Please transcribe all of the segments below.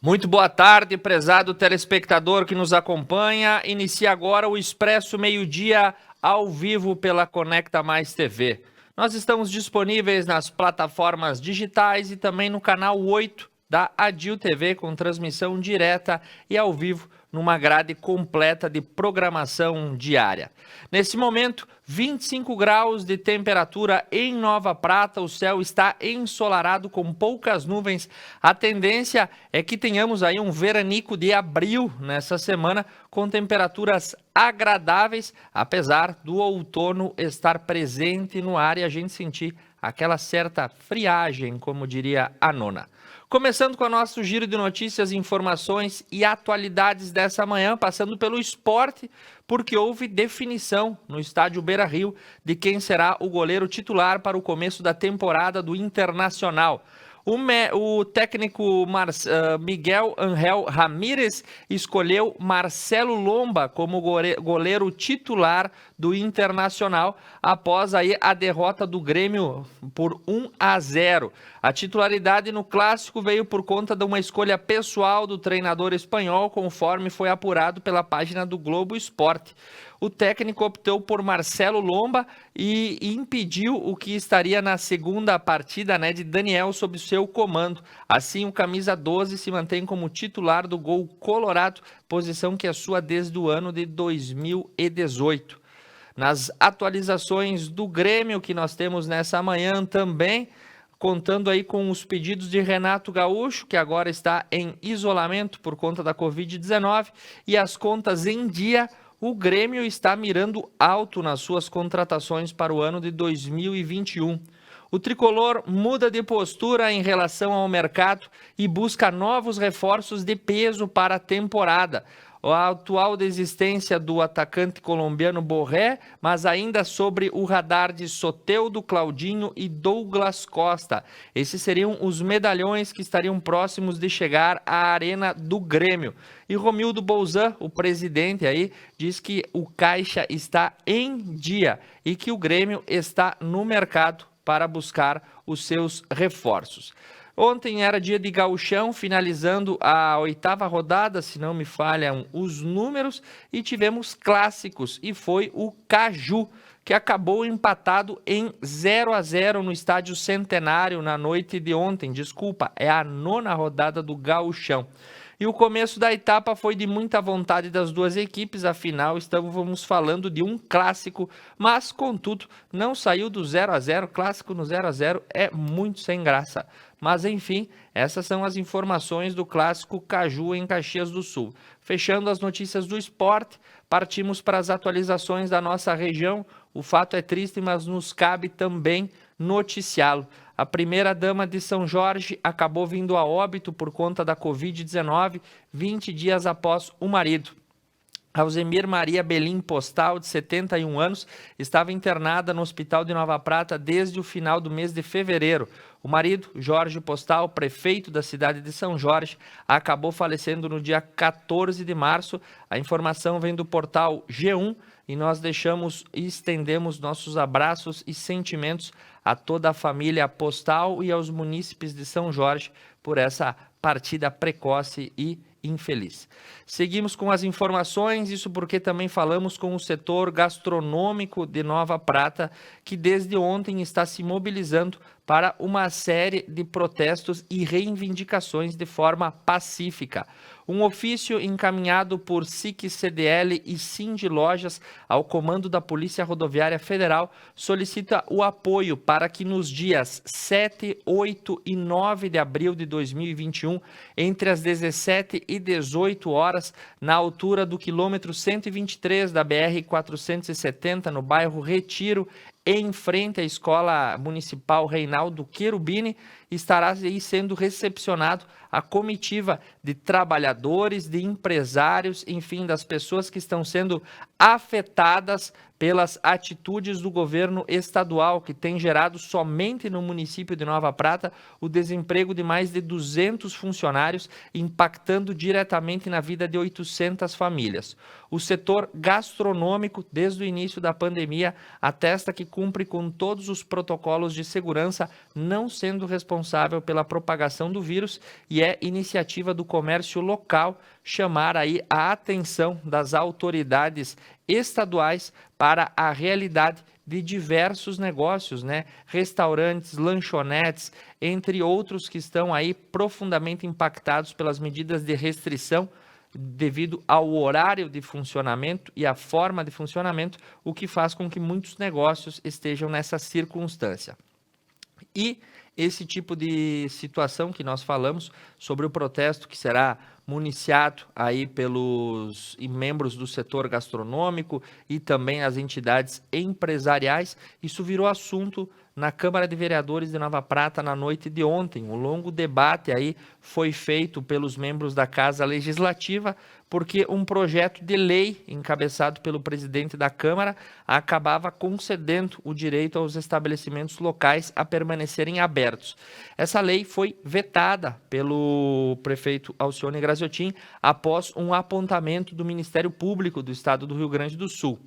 Muito boa tarde, prezado telespectador que nos acompanha. Inicia agora o Expresso Meio-Dia ao vivo pela Conecta Mais TV. Nós estamos disponíveis nas plataformas digitais e também no canal 8 da Adil TV, com transmissão direta e ao vivo numa grade completa de programação diária. Nesse momento, 25 graus de temperatura em Nova Prata, o céu está ensolarado com poucas nuvens. A tendência é que tenhamos aí um veranico de abril nessa semana, com temperaturas agradáveis, apesar do outono estar presente no ar e a gente sentir aquela certa friagem, como diria a nona. Começando com o nosso giro de notícias, informações e atualidades dessa manhã, passando pelo esporte, porque houve definição no estádio Beira-Rio de quem será o goleiro titular para o começo da temporada do Internacional. O técnico Miguel Ángel Ramírez escolheu Marcelo Lomba como goleiro titular do Internacional após aí a derrota do Grêmio por 1-0. A titularidade no clássico veio por conta de uma escolha pessoal do treinador espanhol, conforme foi apurado pela página do Globo Esporte. O técnico optou por Marcelo Lomba e impediu o que estaria na segunda partida, de Daniel sob seu comando. Assim, o camisa 12 se mantém como titular do Gol Colorado, posição que é sua desde o ano de 2018. Nas atualizações do Grêmio que nós temos nessa manhã também, contando aí com os pedidos de Renato Gaúcho, que agora está em isolamento por conta da Covid-19, e as contas em dia, o Grêmio está mirando alto nas suas contratações para o ano de 2021. O tricolor muda de postura em relação ao mercado e busca novos reforços de peso para a temporada. A atual desistência do atacante colombiano Borré, mas ainda sobre o radar de Soteldo, Claudinho e Douglas Costa. Esses seriam os medalhões que estariam próximos de chegar à arena do Grêmio. E Romildo Bolzan, o presidente aí, diz que o caixa está em dia e que o Grêmio está no mercado para buscar os seus reforços. Ontem era dia de gauchão, finalizando a 8ª rodada, se não me falham os números, e tivemos clássicos, e foi o Caju, que acabou empatado em 0-0 no Estádio Centenário na noite de ontem. É a 9ª rodada do gauchão. E o começo da etapa foi de muita vontade das duas equipes, afinal estávamos falando de um clássico, mas contudo não saiu do 0-0, clássico no 0-0 é muito sem graça. Mas enfim, essas são as informações do clássico Caju em Caxias do Sul. Fechando as notícias do esporte, partimos para as atualizações da nossa região. O fato é triste, mas nos cabe também noticiá-lo. A primeira-dama de São Jorge acabou vindo a óbito por conta da Covid-19, 20 dias após o marido. Alzemir Maria Belim Postal, de 71 anos, estava internada no Hospital de Nova Prata desde o final do mês de fevereiro. O marido, Jorge Postal, prefeito da cidade de São Jorge, acabou falecendo no dia 14 de março. A informação vem do portal G1 e nós deixamos e estendemos nossos abraços e sentimentos a toda a família Postal e aos munícipes de São Jorge por essa partida precoce e infeliz. Seguimos com as informações, isso porque também falamos com o setor gastronômico de Nova Prata, que desde ontem está se mobilizando para uma série de protestos e reivindicações de forma pacífica. Um ofício encaminhado por SIC-CDL e Cindy Lojas ao comando da Polícia Rodoviária Federal solicita o apoio para que nos dias 7, 8 e 9 de abril de 2021, entre as 17 e 18 horas, na altura do quilômetro 123 da BR-470, no bairro Retiro, em frente à Escola Municipal Reinaldo Cherubini, estará aí sendo recepcionado a comitiva de trabalhadores, de empresários, enfim, das pessoas que estão sendo afetadas pelas atitudes do governo estadual, que tem gerado somente no município de Nova Prata o desemprego de mais de 200 funcionários, impactando diretamente na vida de 800 famílias. O setor gastronômico, desde o início da pandemia, atesta que cumpre com todos os protocolos de segurança, não sendo responsável pela propagação do vírus, e e é iniciativa do comércio local chamar aí a atenção das autoridades estaduais para a realidade de diversos negócios, né? Restaurantes, lanchonetes, entre outros que estão aí profundamente impactados pelas medidas de restrição devido ao horário de funcionamento e à forma de funcionamento, o que faz com que muitos negócios estejam nessa circunstância. E esse tipo de situação que nós falamos sobre o protesto que será municiado aí pelos membros do setor gastronômico e também as entidades empresariais, isso virou assunto na Câmara de Vereadores de Nova Prata na noite de ontem. Um longo debate aí foi feito pelos membros da Casa Legislativa, porque um projeto de lei encabeçado pelo presidente da Câmara acabava concedendo o direito aos estabelecimentos locais a permanecerem abertos. Essa lei foi vetada pelo prefeito Alcione Graziotin após um apontamento do Ministério Público do Estado do Rio Grande do Sul.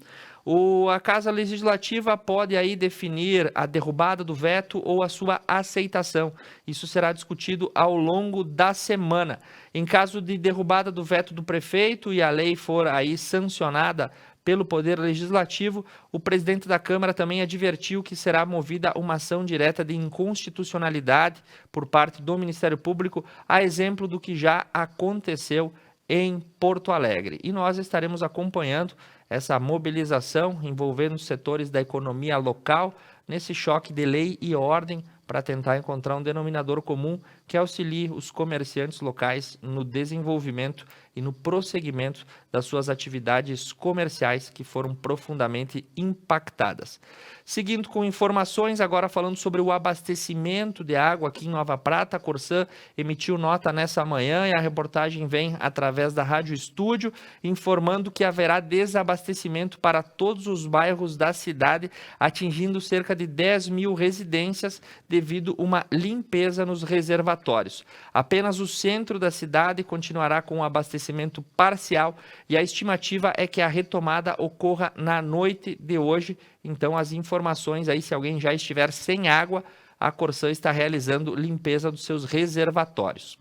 A Casa Legislativa pode aí definir a derrubada do veto ou a sua aceitação. Isso será discutido ao longo da semana. Em caso de derrubada do veto do prefeito e a lei for aí sancionada pelo Poder Legislativo, o presidente da Câmara também advertiu que será movida uma ação direta de inconstitucionalidade por parte do Ministério Público, a exemplo do que já aconteceu em Porto Alegre. E nós estaremos acompanhando essa mobilização envolvendo os setores da economia local nesse choque de lei e ordem para tentar encontrar um denominador comum que auxilie os comerciantes locais no desenvolvimento e no prosseguimento das suas atividades comerciais que foram profundamente impactadas. Seguindo com informações, agora falando sobre o abastecimento de água aqui em Nova Prata, a Corsã emitiu nota nessa manhã e a reportagem vem através da Rádio Estúdio, informando que haverá desabastecimento para todos os bairros da cidade, atingindo cerca de 10 mil residências devido a uma limpeza nos reservatórios. Apenas o centro da cidade continuará com o abastecimento parcial e a estimativa é que a retomada ocorra na noite de hoje. Então, as informações aí, se alguém já estiver sem água, a Corsã está realizando limpeza dos seus reservatórios.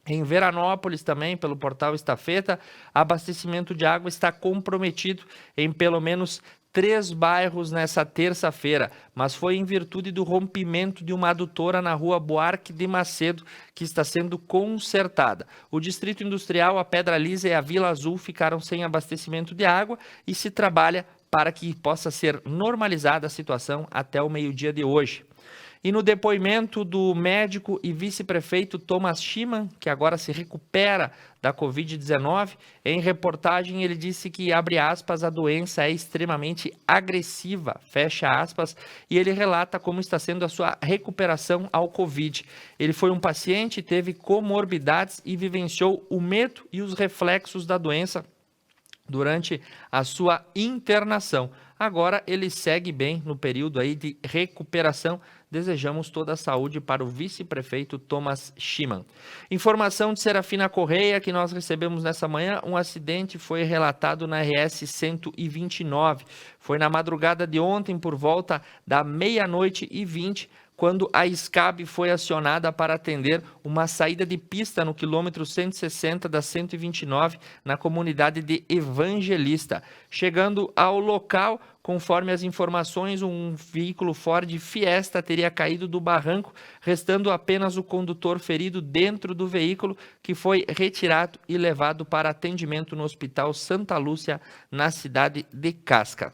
Em Veranópolis também, pelo portal Estafeta, abastecimento de água está comprometido em pelo menos 3 bairros nessa terça-feira, mas foi em virtude do rompimento de uma adutora na rua Buarque de Macedo, que está sendo consertada. O Distrito Industrial, a Pedra Lisa e a Vila Azul ficaram sem abastecimento de água e se trabalha para que possa ser normalizada a situação até o meio-dia de hoje. E no depoimento do médico e vice-prefeito Thomas Schimann, que agora se recupera da Covid-19, em reportagem ele disse que, abre aspas, a doença é extremamente agressiva, fecha aspas, e ele relata como está sendo a sua recuperação ao Covid. Ele foi um paciente, teve comorbidades e vivenciou o medo e os reflexos da doença durante a sua internação. Agora ele segue bem no período aí de recuperação. Desejamos toda a saúde para o vice-prefeito Thomas Schimann. Informação de Serafina Correia que nós recebemos nessa manhã. Um acidente foi relatado na RS 129. Foi na madrugada de ontem por volta da 00:20, quando a SCAB foi acionada para atender uma saída de pista no quilômetro 160 da 129, na comunidade de Evangelista. Chegando ao local, conforme as informações, um veículo Ford Fiesta teria caído do barranco, restando apenas o condutor ferido dentro do veículo, que foi retirado e levado para atendimento no Hospital Santa Lúcia, na cidade de Casca.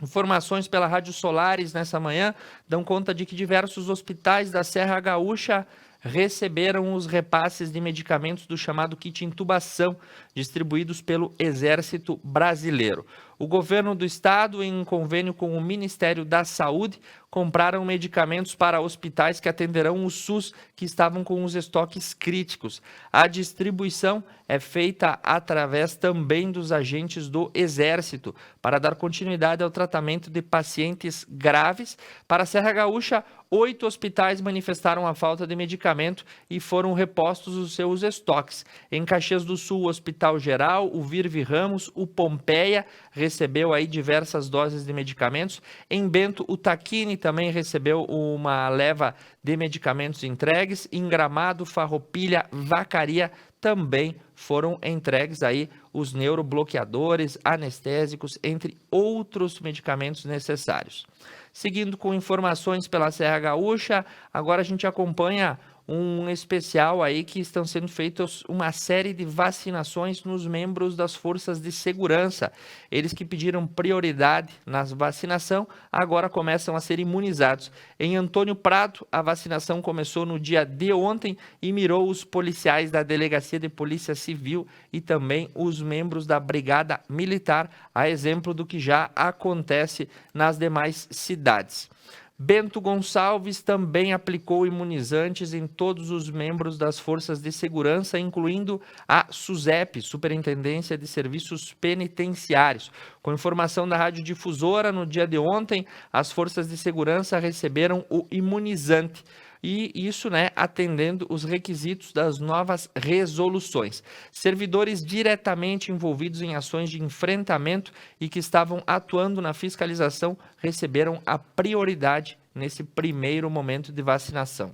Informações pela Rádio Solares nessa manhã dão conta de que diversos hospitais da Serra Gaúcha receberam os repasses de medicamentos do chamado kit intubação, distribuídos pelo Exército Brasileiro. O governo do estado, em convênio com o Ministério da Saúde, compraram medicamentos para hospitais que atenderão o SUS, que estavam com os estoques críticos. A distribuição é feita através também dos agentes do Exército, para dar continuidade ao tratamento de pacientes graves. Para a Serra Gaúcha, 8 hospitais manifestaram a falta de medicamento e foram repostos os seus estoques. Em Caxias do Sul, o Hospital Geral, o Virve Ramos, o Pompeia recebeu aí diversas doses de medicamentos. Em Bento, o Taquini também recebeu uma leva de medicamentos entregues. Em Gramado, Farroupilha, Vacaria também foram entregues aí os neurobloqueadores, anestésicos, entre outros medicamentos necessários. Seguindo com informações pela Serra Gaúcha, agora a gente acompanha um especial aí que estão sendo feitas uma série de vacinações nos membros das forças de segurança. Eles que pediram prioridade na vacinação, agora começam a ser imunizados. Em Antônio Prado, a vacinação começou no dia de ontem e mirou os policiais da Delegacia de Polícia Civil e também os membros da Brigada Militar, a exemplo do que já acontece nas demais cidades. Bento Gonçalves também aplicou imunizantes em todos os membros das forças de segurança, incluindo a SUSEP, Superintendência de Serviços Penitenciários. Com informação da Rádio Difusora, no dia de ontem, as forças de segurança receberam o imunizante. E isso, atendendo os requisitos das novas resoluções. Servidores diretamente envolvidos em ações de enfrentamento e que estavam atuando na fiscalização receberam a prioridade nesse primeiro momento de vacinação.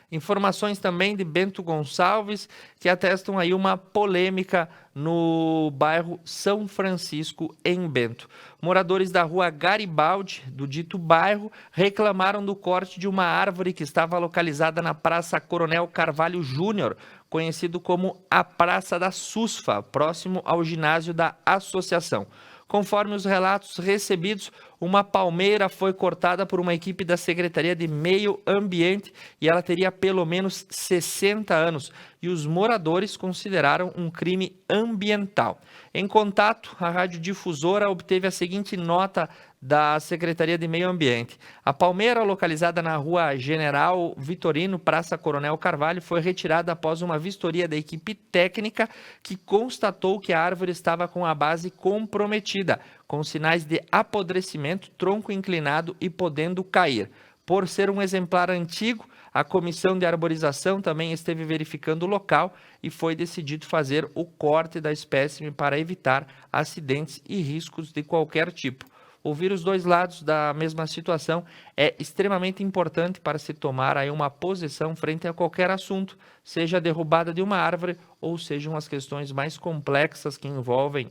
Informações também de Bento Gonçalves, que atestam aí uma polêmica no bairro São Francisco, em Bento. Moradores da rua Garibaldi, do dito bairro, reclamaram do corte de uma árvore que estava localizada na Praça Coronel Carvalho Júnior, conhecido como a Praça da Susfa, próximo ao ginásio da associação. Conforme os relatos recebidos, uma palmeira foi cortada por uma equipe da Secretaria de Meio Ambiente e ela teria pelo menos 60 anos. E os moradores consideraram um crime ambiental. Em contato, a Rádio Difusora obteve a seguinte nota da Secretaria de Meio Ambiente. A palmeira, localizada na rua General Vitorino, Praça Coronel Carvalho, foi retirada após uma vistoria da equipe técnica que constatou que a árvore estava com a base comprometida, com sinais de apodrecimento, tronco inclinado e podendo cair. Por ser um exemplar antigo, a Comissão de Arborização também esteve verificando o local e foi decidido fazer o corte da espécime para evitar acidentes e riscos de qualquer tipo. Ouvir os dois lados da mesma situação é extremamente importante para se tomar aí uma posição frente a qualquer assunto, seja a derrubada de uma árvore ou sejam as questões mais complexas que envolvem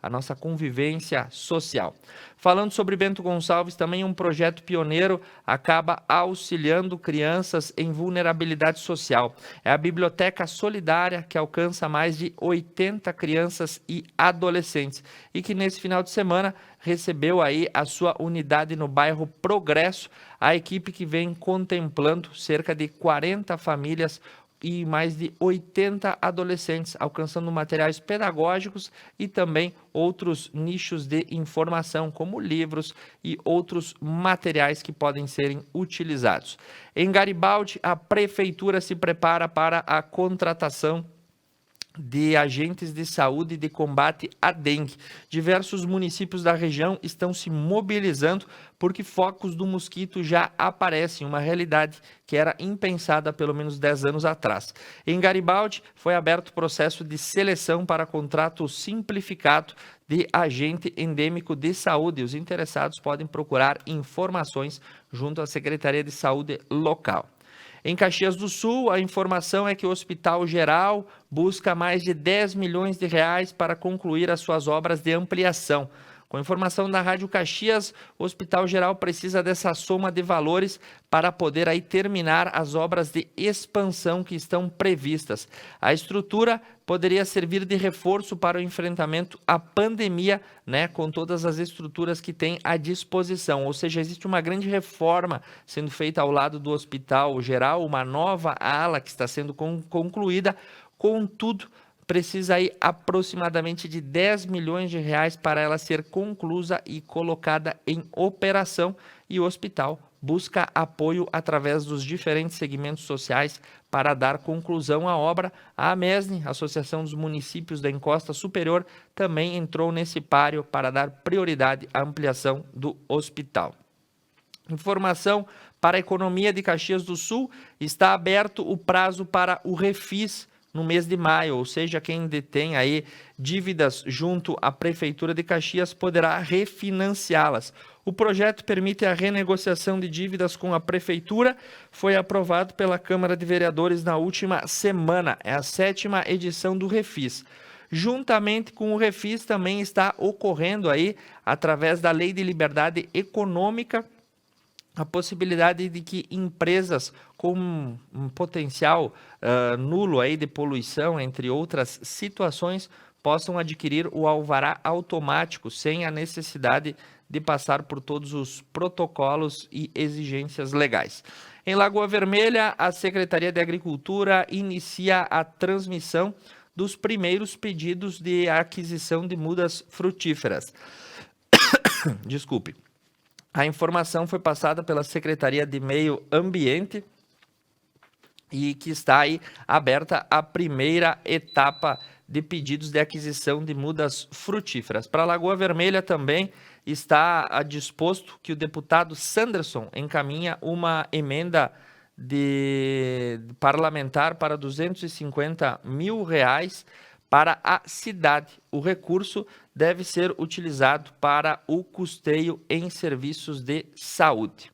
a nossa convivência social. Falando sobre Bento Gonçalves, também um projeto pioneiro acaba auxiliando crianças em vulnerabilidade social. É a Biblioteca Solidária, que alcança mais de 80 crianças e adolescentes e que nesse final de semana recebeu aí a sua unidade no bairro Progresso, a equipe que vem contemplando cerca de 40 famílias e mais de 80 adolescentes, alcançando materiais pedagógicos e também outros nichos de informação, como livros e outros materiais que podem serem utilizados. Em Garibaldi, a prefeitura se prepara para a contratação de agentes de saúde de combate à dengue. Diversos municípios da região estão se mobilizando porque focos do mosquito já aparecem, uma realidade que era impensada há pelo menos 10 anos atrás. Em Garibaldi, foi aberto o processo de seleção para contrato simplificado de agente endêmico de saúde. Os interessados podem procurar informações junto à Secretaria de Saúde local. Em Caxias do Sul, a informação é que o Hospital Geral busca mais de 10 milhões de reais para concluir as suas obras de ampliação. Com informação da Rádio Caxias, o Hospital Geral precisa dessa soma de valores para poder aí terminar as obras de expansão que estão previstas. A estrutura poderia servir de reforço para o enfrentamento à pandemia, com todas as estruturas que tem à disposição. Ou seja, existe uma grande reforma sendo feita ao lado do Hospital Geral, uma nova ala que está sendo concluída, contudo, precisa aí aproximadamente de 10 milhões de reais para ela ser conclusa e colocada em operação, e o hospital busca apoio através dos diferentes segmentos sociais para dar conclusão à obra. A AMESNE, Associação dos Municípios da Encosta Superior, também entrou nesse páreo para dar prioridade à ampliação do hospital. Informação para a economia de Caxias do Sul: está aberto o prazo para o refis no mês de maio, ou seja, quem detém aí dívidas junto à Prefeitura de Caxias poderá refinanciá-las. O projeto permite a renegociação de dívidas com a Prefeitura, foi aprovado pela Câmara de Vereadores na última semana, é a 7ª edição do Refis. Juntamente com o Refis também está ocorrendo aí, através da Lei de Liberdade Econômica, a possibilidade de que empresas com um potencial nulo aí de poluição, entre outras situações, possam adquirir o alvará automático sem a necessidade de passar por todos os protocolos e exigências legais. Em Lagoa Vermelha, a Secretaria de Agricultura inicia a transmissão dos primeiros pedidos de aquisição de mudas frutíferas. Desculpe. A informação foi passada pela Secretaria de Meio Ambiente e que está aí aberta a primeira etapa de pedidos de aquisição de mudas frutíferas. Para Lagoa Vermelha também está disposto que o deputado Sanderson encaminha uma emenda de parlamentar para R$250 mil para a cidade. O recurso deve ser utilizado para o custeio em serviços de saúde.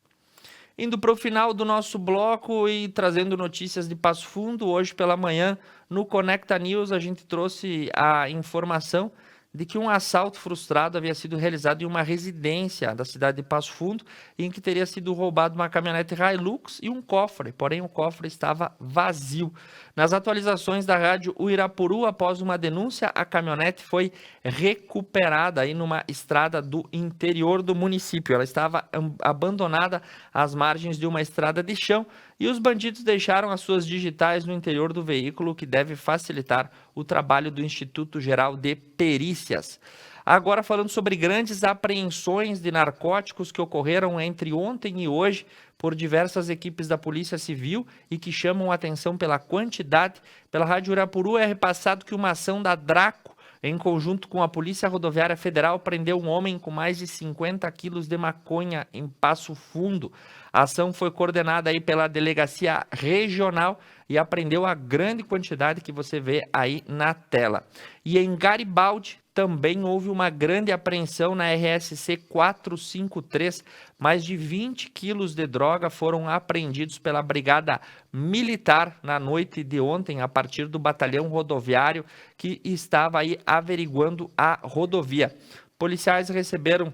Indo para o final do nosso bloco e trazendo notícias de Passo Fundo, hoje pela manhã no Conecta News a gente trouxe a informação de que um assalto frustrado havia sido realizado em uma residência da cidade de Passo Fundo, em que teria sido roubado uma caminhonete Hilux e um cofre, porém o cofre estava vazio. Nas atualizações da rádio Uirapuru, após uma denúncia, a caminhonete foi recuperada aí numa estrada do interior do município. Ela estava abandonada às margens de uma estrada de chão e os bandidos deixaram as suas digitais no interior do veículo, o que deve facilitar o trabalho do Instituto Geral de Perícias. Agora falando sobre grandes apreensões de narcóticos que ocorreram entre ontem e hoje por diversas equipes da Polícia Civil e que chamam a atenção pela quantidade. Pela Rádio Uirapuru é repassado que uma ação da Draco, em conjunto com a Polícia Rodoviária Federal, prendeu um homem com mais de 50 quilos de maconha em Passo Fundo. A ação foi coordenada aí pela Delegacia Regional e apreendeu a grande quantidade que você vê aí na tela. E em Garibaldi também houve uma grande apreensão na RSC 453. Mais de 20 quilos de droga foram apreendidos pela Brigada Militar na noite de ontem, a partir do batalhão rodoviário que estava aí averiguando a rodovia. Policiais receberam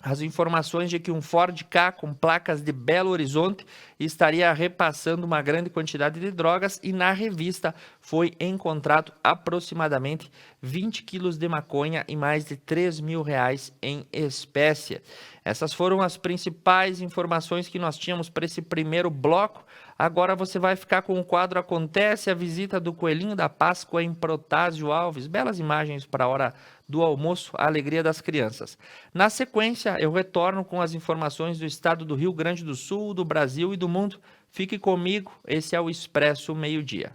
as informações de que um Ford Ka com placas de Belo Horizonte estaria repassando uma grande quantidade de drogas e na revista foi encontrado aproximadamente 20 quilos de maconha e mais de R$3 mil em espécie. Essas foram as principais informações que nós tínhamos para esse primeiro bloco. Agora você vai ficar com o quadro Acontece, a visita do Coelhinho da Páscoa em Protásio Alves. Belas imagens para a hora do almoço, a alegria das crianças. Na sequência, eu retorno com as informações do estado do Rio Grande do Sul, do Brasil e do mundo. Fique comigo, esse é o Expresso Meio-Dia.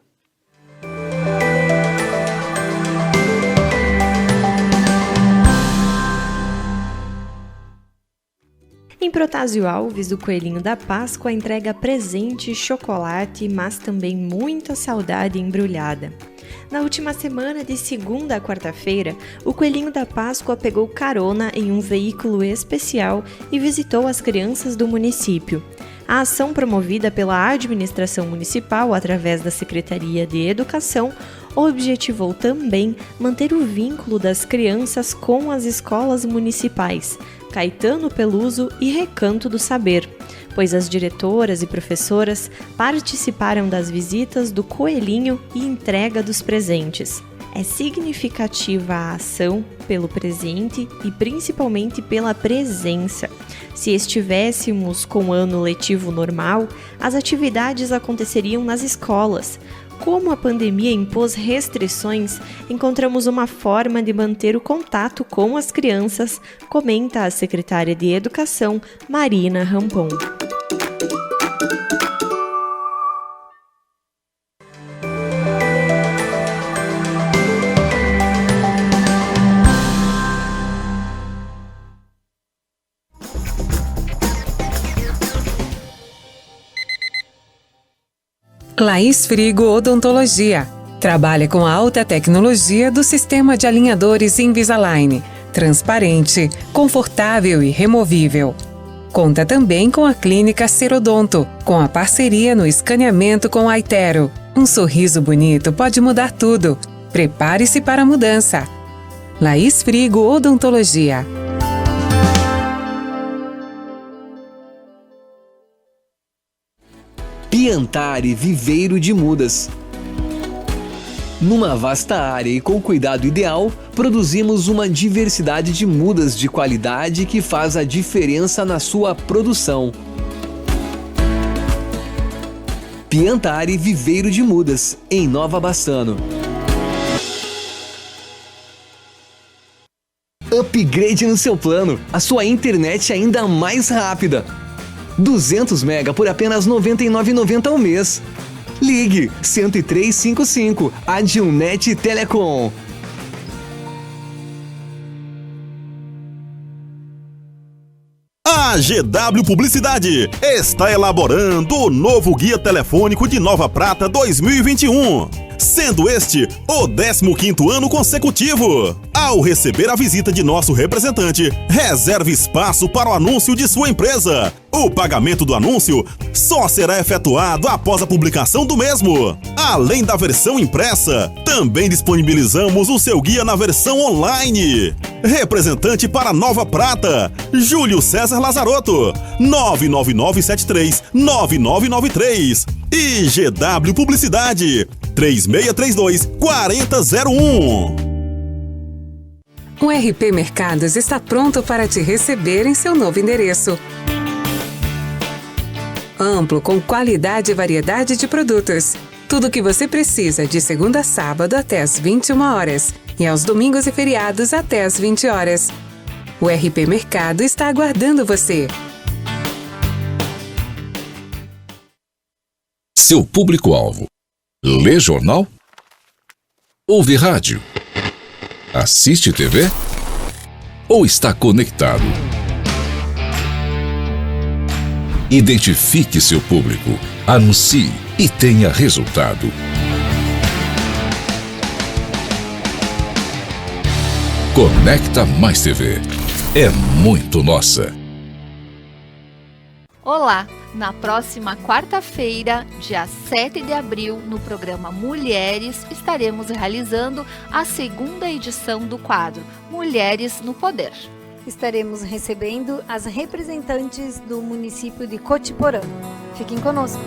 Em Protásio Alves, o Coelhinho da Páscoa entrega presente, chocolate, mas também muita saudade embrulhada. Na última semana, de segunda a quarta-feira, o Coelhinho da Páscoa pegou carona em um veículo especial e visitou as crianças do município. A ação promovida pela administração municipal através da Secretaria de Educação objetivou também manter o vínculo das crianças com as escolas municipais, Caetano Peluso e Recanto do Saber, pois as diretoras e professoras participaram das visitas do Coelhinho e entrega dos presentes. É significativa a ação pelo presente e principalmente pela presença. Se estivéssemos com o ano letivo normal, as atividades aconteceriam nas escolas. Como a pandemia impôs restrições, encontramos uma forma de manter o contato com as crianças, comenta a secretária de Educação, Marina Rampon. Laís Frigo Odontologia. Trabalha com a alta tecnologia do sistema de alinhadores Invisalign, transparente, confortável e removível. Conta também com a clínica Serodonto, com a parceria no escaneamento com a Itero. Um sorriso bonito pode mudar tudo. Prepare-se para a mudança. Laís Frigo Odontologia. Piantari Viveiro de Mudas. Numa vasta área e com cuidado ideal, produzimos uma diversidade de mudas de qualidade que faz a diferença na sua produção. Piantari Viveiro de Mudas, em Nova Bassano. Upgrade no seu plano, a sua internet ainda mais rápida. 200 mega por apenas R$ 99,90 ao mês. Ligue 10355, Adilnet Telecom. A GW Publicidade está elaborando o novo Guia Telefônico de Nova Prata 2021, sendo este o 15º ano consecutivo. Ao receber a visita de nosso representante, reserve espaço para o anúncio de sua empresa. O pagamento do anúncio só será efetuado após a publicação do mesmo. Além da versão impressa, também disponibilizamos o seu guia na versão online. Representante para Nova Prata, Júlio César Lazarotto, 99973-9993. E GW Publicidade, 3632-4001. O RP Mercados está pronto para te receber em seu novo endereço. Amplo, com qualidade e variedade de produtos. Tudo o que você precisa de segunda a sábado até às 21 horas e aos domingos e feriados até às 20 horas. O RP Mercado está aguardando você. Seu público-alvo: lê jornal? Ouve rádio? Assiste TV? Ou está conectado? Identifique seu público, anuncie e tenha resultado. Conecta Mais TV. É muito nossa. Olá! Na próxima quarta-feira, dia 7 de abril, no programa Mulheres, estaremos realizando a segunda edição do quadro Mulheres no Poder. Estaremos recebendo as representantes do município de Cotiporã. Fiquem conosco!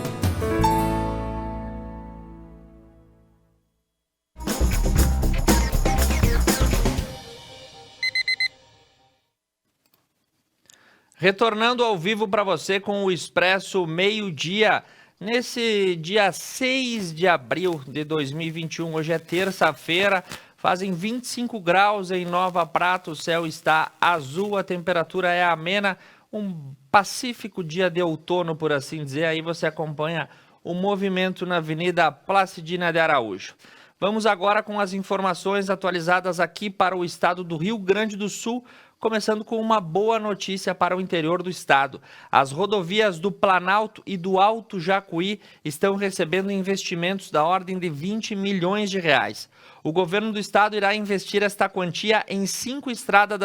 Retornando ao vivo para você com o Expresso Meio-Dia, nesse dia 6 de abril de 2021, hoje é terça-feira, fazem 25 graus em Nova Prata, o céu está azul, a temperatura é amena, um pacífico dia de outono, por assim dizer, aí você acompanha o movimento na Avenida Placidina de Araújo. Vamos agora com as informações atualizadas aqui para o estado do Rio Grande do Sul, começando com uma boa notícia para o interior do estado. As rodovias do Planalto e do Alto Jacuí estão recebendo investimentos da ordem de 20 milhões de reais. O governo do estado irá investir esta quantia em 5 estradas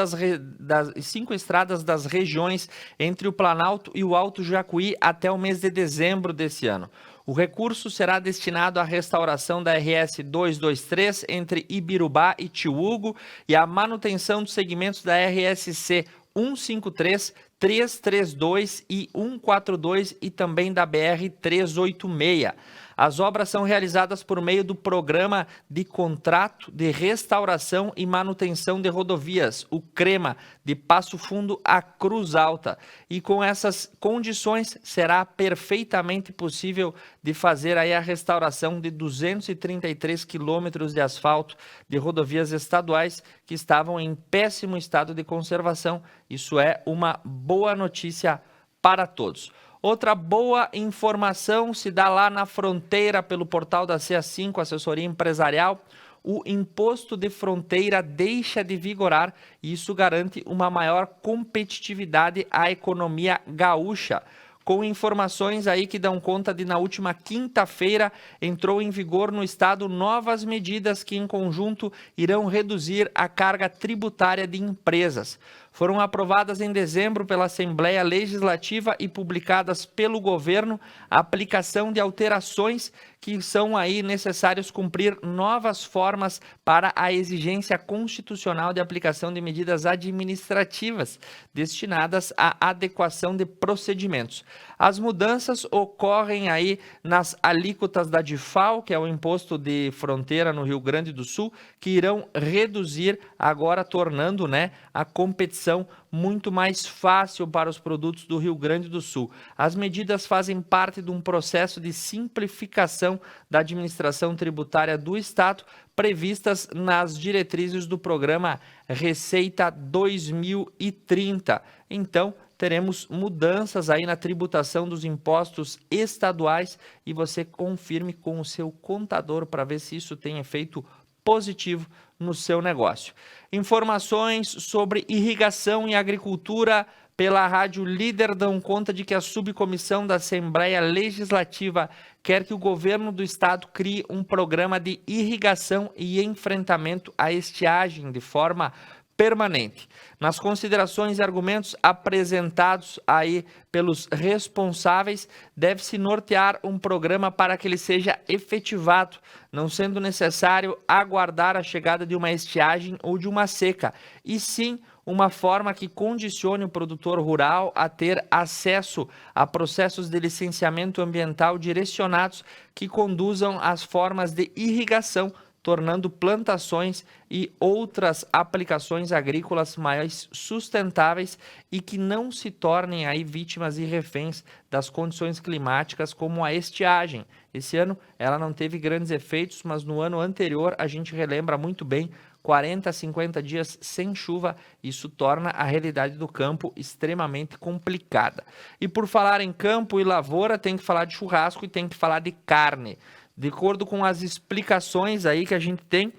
das regiões entre o Planalto e o Alto Jacuí até o mês de dezembro desse ano. O recurso será destinado à restauração da RS 223 entre Ibirubá e Tiúgo e à manutenção dos segmentos da RSC 153, 332 e 142 e também da BR 386. As obras são realizadas por meio do Programa de Contrato de Restauração e Manutenção de Rodovias, o CREMA, de Passo Fundo a Cruz Alta. E com essas condições, será perfeitamente possível de fazer aí a restauração de 233 quilômetros de asfalto de rodovias estaduais que estavam em péssimo estado de conservação. Isso é uma boa notícia para todos. Outra boa informação se dá lá na fronteira pelo portal da CA5, assessoria empresarial. O imposto de fronteira deixa de vigorar e isso garante uma maior competitividade à economia gaúcha. com informações aí que dão conta de, na última quinta-feira, entrou em vigor no estado novas medidas que, em conjunto, irão reduzir a carga tributária de empresas. Foram aprovadas em dezembro pela Assembleia Legislativa e publicadas pelo governo a aplicação de alterações que são aí necessários cumprir novas formas para a exigência constitucional de aplicação de medidas administrativas destinadas à adequação de procedimentos. As mudanças ocorrem aí nas alíquotas da DIFAL, que é o imposto de fronteira no Rio Grande do Sul, que irão reduzir agora, tornando, a competição muito mais fácil para os produtos do Rio Grande do Sul. As medidas fazem parte de um processo de simplificação da administração tributária do Estado, previstas nas diretrizes do programa Receita 2030. Então, teremos mudanças aí na tributação dos impostos estaduais e você confirme com o seu contador para ver se isso tem efeito positivo no seu negócio. Informações sobre irrigação e agricultura pela Rádio Líder dão conta de que a subcomissão da Assembleia Legislativa quer que o governo do estado crie um programa de irrigação e enfrentamento à estiagem de forma permanente. Nas considerações e argumentos apresentados aí pelos responsáveis, deve-se nortear um programa para que ele seja efetivado, não sendo necessário aguardar a chegada de uma estiagem ou de uma seca, e sim uma forma que condicione o produtor rural a ter acesso a processos de licenciamento ambiental direcionados que conduzam às formas de irrigação, tornando plantações e outras aplicações agrícolas mais sustentáveis e que não se tornem aí vítimas e reféns das condições climáticas como a estiagem. Esse ano ela não teve grandes efeitos, mas no ano anterior a gente relembra muito bem 40 a 50 dias sem chuva, isso torna a realidade do campo extremamente complicada. E por falar em campo e lavoura, tem que falar de churrasco e tem que falar de carne. De acordo com as explicações aí que a gente tem,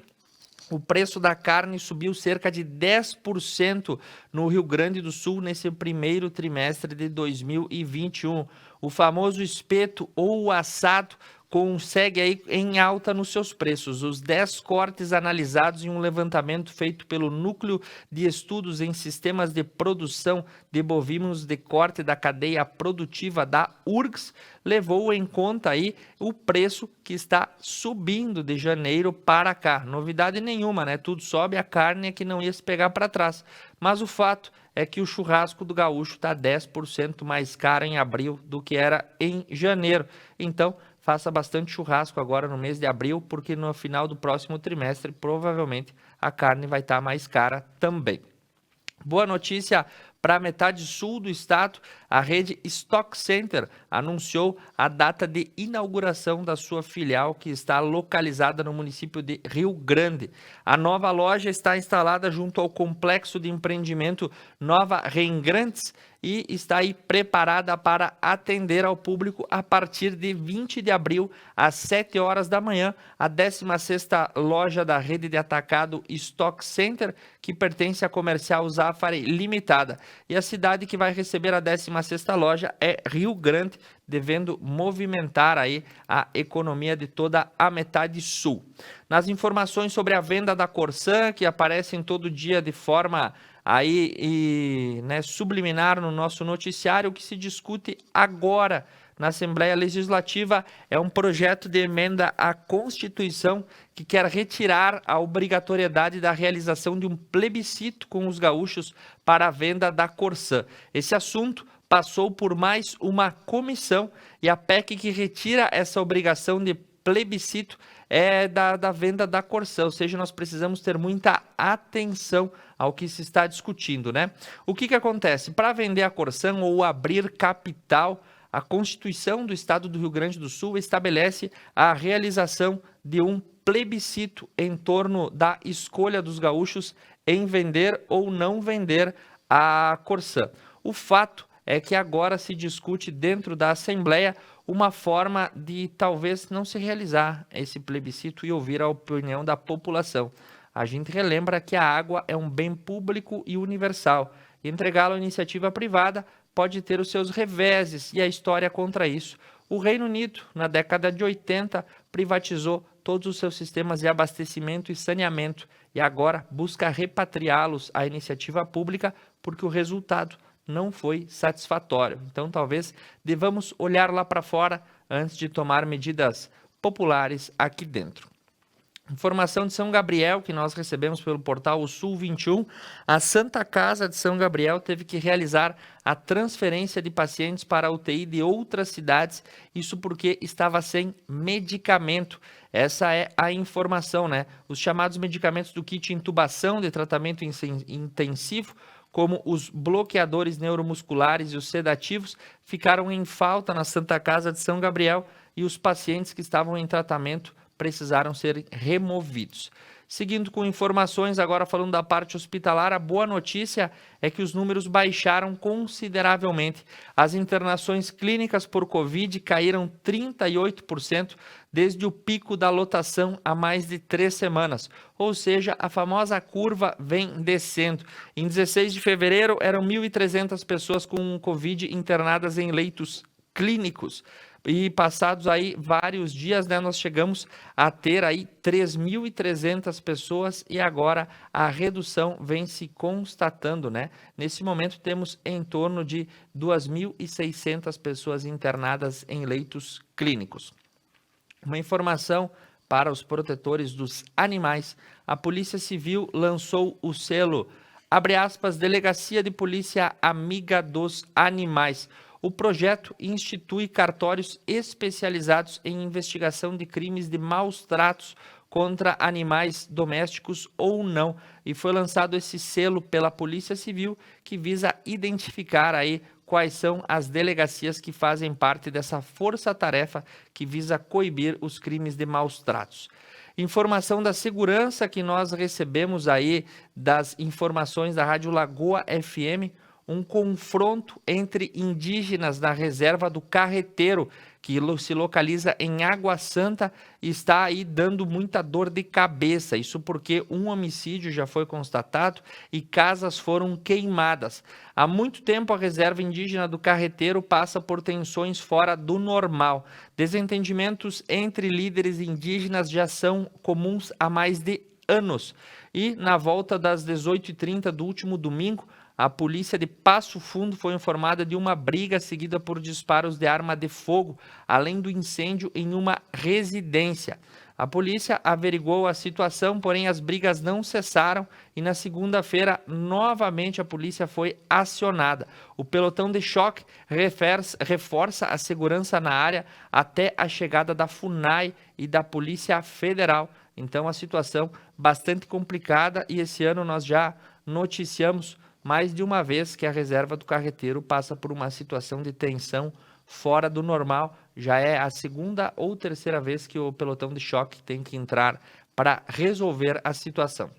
o preço da carne subiu cerca de 10% no Rio Grande do Sul nesse primeiro trimestre de 2021. O famoso espeto ou o assado consegue aí em alta nos seus preços. Os 10 cortes analisados em um levantamento feito pelo Núcleo de Estudos em Sistemas de Produção de Bovinos de Corte da Cadeia Produtiva da URGS levou em conta aí o preço que está subindo de janeiro para cá. Novidade nenhuma, Tudo sobe, a carne é que não ia se pegar para trás. Mas o fato é que o churrasco do gaúcho está 10% mais caro em abril do que era em janeiro. Então, faça bastante churrasco agora no mês de abril, porque no final do próximo trimestre, provavelmente, a carne vai estar mais cara também. Boa notícia para a metade sul do estado, a rede Stock Center anunciou a data de inauguração da sua filial, que está localizada no município de Rio Grande. A nova loja está instalada junto ao complexo de empreendimento Nova Rengrandes e está aí preparada para atender ao público a partir de 20 de abril, às 7 horas da manhã, a 16ª loja da rede de atacado Stock Center, que pertence à Comercial Zafari Limitada. E a cidade que vai receber a 16ª loja é Rio Grande, devendo movimentar aí a economia de toda a metade sul. Nas informações sobre a venda da Corsã, que aparecem todo dia de forma aí subliminar no nosso noticiário, o que se discute agora na Assembleia Legislativa é um projeto de emenda à Constituição que quer retirar a obrigatoriedade da realização de um plebiscito com os gaúchos para a venda da Corsã. Esse assunto passou por mais uma comissão e a PEC que retira essa obrigação de plebiscito é da venda da Corsã, ou seja, nós precisamos ter muita atenção ao que se está discutindo, O que acontece? Para vender a Corsã ou abrir capital, a Constituição do Estado do Rio Grande do Sul estabelece a realização de um plebiscito em torno da escolha dos gaúchos em vender ou não vender a Corsã. O fato é que agora se discute dentro da Assembleia uma forma de talvez não se realizar esse plebiscito e ouvir a opinião da população. A gente relembra que a água é um bem público e universal. Entregá-la à iniciativa privada pode ter os seus reveses e a história contra isso. O Reino Unido, na década de 80, privatizou todos os seus sistemas de abastecimento e saneamento e agora busca repatriá-los à iniciativa pública porque o resultado não foi satisfatório. Então, talvez devamos olhar lá para fora antes de tomar medidas populares aqui dentro. Informação de São Gabriel, que nós recebemos pelo portal O Sul 21, a Santa Casa de São Gabriel teve que realizar a transferência de pacientes para a UTI de outras cidades, isso porque estava sem medicamento. Essa é a informação, né? Os chamados medicamentos do kit intubação de tratamento intensivo, como os bloqueadores neuromusculares e os sedativos, ficaram em falta na Santa Casa de São Gabriel e os pacientes que estavam em tratamento precisaram ser removidos. Seguindo com informações, agora falando da parte hospitalar, a boa notícia é que os números baixaram consideravelmente. As internações clínicas por Covid caíram 38% desde o pico da lotação há mais de 3 semanas. Ou seja, a famosa curva vem descendo. Em 16 de fevereiro, eram 1.300 pessoas com Covid internadas em leitos clínicos. E passados aí vários dias, né, nós chegamos a ter aí 3.300 pessoas e agora a redução vem se constatando, né? Nesse momento temos em torno de 2.600 pessoas internadas em leitos clínicos. Uma informação para os protetores dos animais. A Polícia Civil lançou o selo, abre aspas, Delegacia de Polícia Amiga dos Animais. O projeto institui cartórios especializados em investigação de crimes de maus tratos contra animais domésticos ou não. E foi lançado esse selo pela Polícia Civil que visa identificar aí quais são as delegacias que fazem parte dessa força-tarefa que visa coibir os crimes de maus tratos. Informação da segurança que nós recebemos aí das informações da Rádio Lagoa FM, um confronto entre indígenas na reserva do Carreteiro, que se localiza em Água Santa, está aí dando muita dor de cabeça. Isso porque um homicídio já foi constatado e casas foram queimadas. Há muito tempo a reserva indígena do Carreteiro passa por tensões fora do normal. Desentendimentos entre líderes indígenas já são comuns há mais de anos. E na volta das 18h30 do último domingo, a polícia de Passo Fundo foi informada de uma briga seguida por disparos de arma de fogo, além do incêndio em uma residência. A polícia averiguou a situação, porém as brigas não cessaram e na segunda-feira novamente a polícia foi acionada. O pelotão de choque reforça a segurança na área até a chegada da FUNAI e da Polícia Federal. Então a situação bastante complicada e esse ano nós já noticiamos mais de uma vez que a reserva do Carreteiro passa por uma situação de tensão fora do normal. Já é a segunda ou terceira vez que o pelotão de choque tem que entrar para resolver a situação.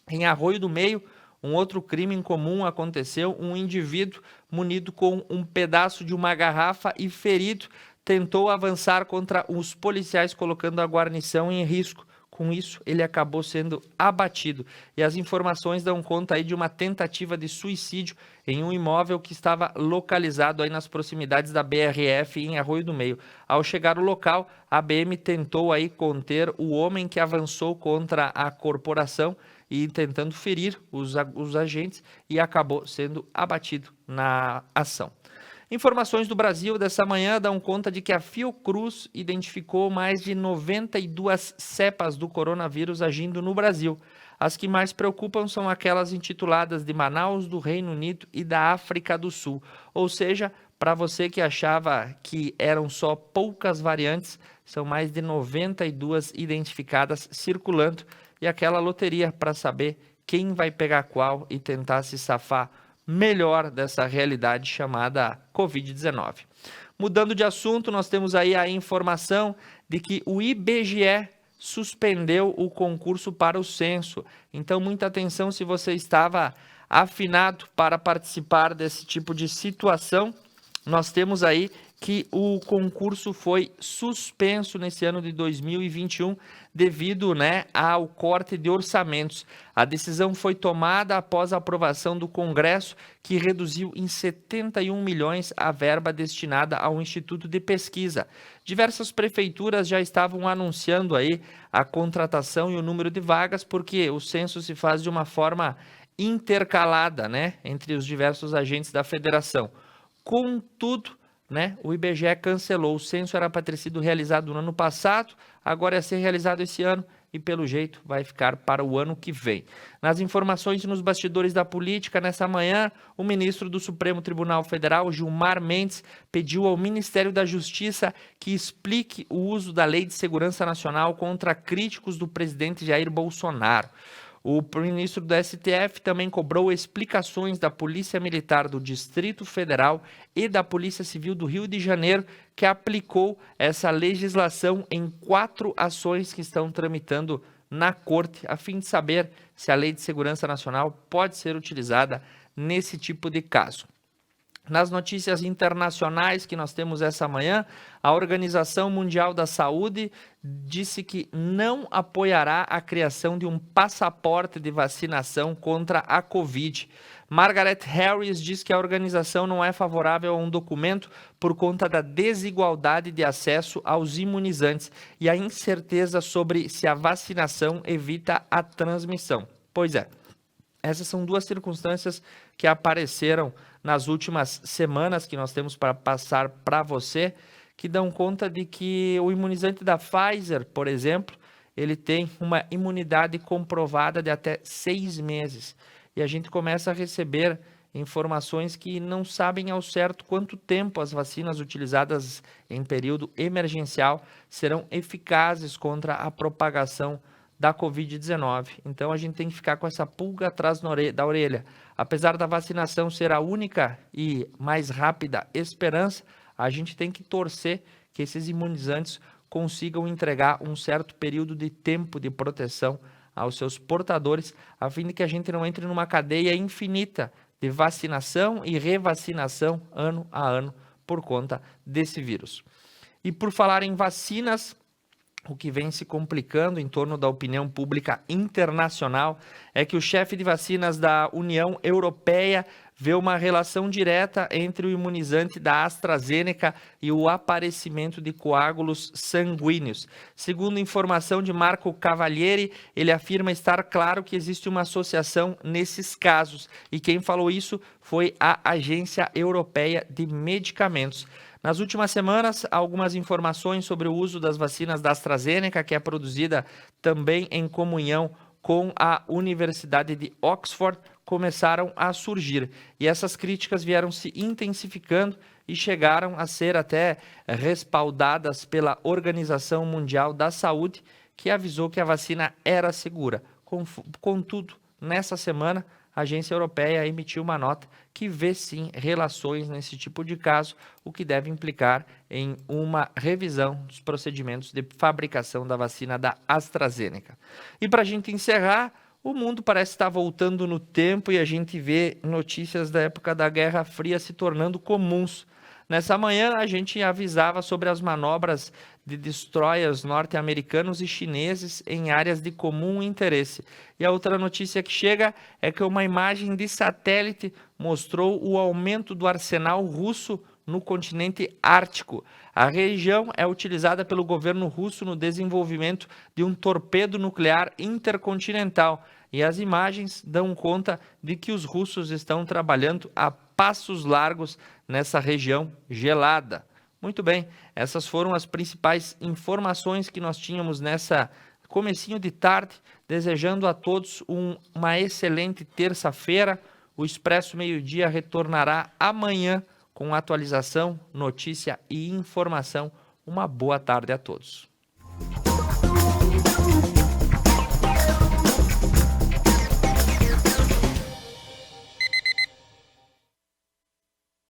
Em Arroio do Meio, um outro crime em comum aconteceu. Um indivíduo munido com um pedaço de uma garrafa e ferido tentou avançar contra os policiais, colocando a guarnição em risco. Com isso, ele acabou sendo abatido. E as informações dão conta aí de uma tentativa de suicídio em um imóvel que estava localizado aí nas proximidades da BRF em Arroio do Meio. Ao chegar ao local, a BM tentou aí conter o homem que avançou contra a corporação e tentando ferir os agentes e acabou sendo abatido na ação. Informações do Brasil dessa manhã dão conta de que a Fiocruz identificou mais de 92 cepas do coronavírus agindo no Brasil. As que mais preocupam são aquelas intituladas de Manaus, do Reino Unido e da África do Sul. Ou seja, para você que achava que eram só poucas variantes, são mais de 92 identificadas circulando e aquela loteria para saber quem vai pegar qual e tentar se safar melhor dessa realidade chamada Covid-19. Mudando de assunto, nós temos aí a informação de que o IBGE suspendeu o concurso para o censo. Então, muita atenção se você estava afinado para participar desse tipo de situação. Nós temos aí que o concurso foi suspenso nesse ano de 2021 devido, ao corte de orçamentos. A decisão foi tomada após a aprovação do Congresso, que reduziu em 71 milhões a verba destinada ao Instituto de Pesquisa. Diversas prefeituras já estavam anunciando aí a contratação e o número de vagas, porque o censo se faz de uma forma intercalada, entre os diversos agentes da federação. Contudo, o IBGE cancelou. O censo era para ter sido realizado no ano passado, agora ia ser realizado esse ano e, pelo jeito, vai ficar para o ano que vem. Nas informações nos bastidores da política, nessa manhã, o ministro do Supremo Tribunal Federal, Gilmar Mendes, pediu ao Ministério da Justiça que explique o uso da Lei de Segurança Nacional contra críticos do presidente Jair Bolsonaro. O ministro do STF também cobrou explicações da Polícia Militar do Distrito Federal e da Polícia Civil do Rio de Janeiro, que aplicou essa legislação em 4 ações que estão tramitando na Corte, a fim de saber se a Lei de Segurança Nacional pode ser utilizada nesse tipo de caso. Nas notícias internacionais que nós temos essa manhã, a Organização Mundial da Saúde disse que não apoiará a criação de um passaporte de vacinação contra a Covid. Margaret Harris diz que a organização não é favorável a um documento por conta da desigualdade de acesso aos imunizantes e a incerteza sobre se a vacinação evita a transmissão. Pois é, essas são 2 circunstâncias que apareceram nas últimas semanas que nós temos para passar para você, que dão conta de que o imunizante da Pfizer, por exemplo, ele tem uma imunidade comprovada de até 6 meses. E a gente começa a receber informações que não sabem ao certo quanto tempo as vacinas utilizadas em período emergencial serão eficazes contra a propagação da Covid-19. Então a gente tem que ficar com essa pulga atrás da orelha. Apesar da vacinação ser a única e mais rápida esperança, a gente tem que torcer que esses imunizantes consigam entregar um certo período de tempo de proteção aos seus portadores, a fim de que a gente não entre numa cadeia infinita de vacinação e revacinação ano a ano por conta desse vírus. E por falar em vacinas, o que vem se complicando em torno da opinião pública internacional é que o chefe de vacinas da União Europeia vê uma relação direta entre o imunizante da AstraZeneca e o aparecimento de coágulos sanguíneos. Segundo informação de Marco Cavalieri, ele afirma estar claro que existe uma associação nesses casos, e quem falou isso foi a Agência Europeia de Medicamentos. Nas últimas semanas, algumas informações sobre o uso das vacinas da AstraZeneca, que é produzida também em comunhão com a Universidade de Oxford, começaram a surgir. E essas críticas vieram se intensificando e chegaram a ser até respaldadas pela Organização Mundial da Saúde, que avisou que a vacina era segura. Contudo, nessa semana, a Agência Europeia emitiu uma nota que vê sim relações nesse tipo de caso, o que deve implicar em uma revisão dos procedimentos de fabricação da vacina da AstraZeneca. E para a gente encerrar, o mundo parece estar voltando no tempo e a gente vê notícias da época da Guerra Fria se tornando comuns. Nessa manhã, a gente avisava sobre as manobras de destroyers norte-americanos e chineses em áreas de comum interesse. E a outra notícia que chega é que uma imagem de satélite mostrou o aumento do arsenal russo no continente ártico. A região é utilizada pelo governo russo no desenvolvimento de um torpedo nuclear intercontinental. E as imagens dão conta de que os russos estão trabalhando a passos largos nessa região gelada. Muito bem, essas foram as principais informações que nós tínhamos nessa comecinho de tarde, desejando a todos uma excelente terça-feira. O Expresso Meio-Dia retornará amanhã com atualização, notícia e informação. Uma boa tarde a todos.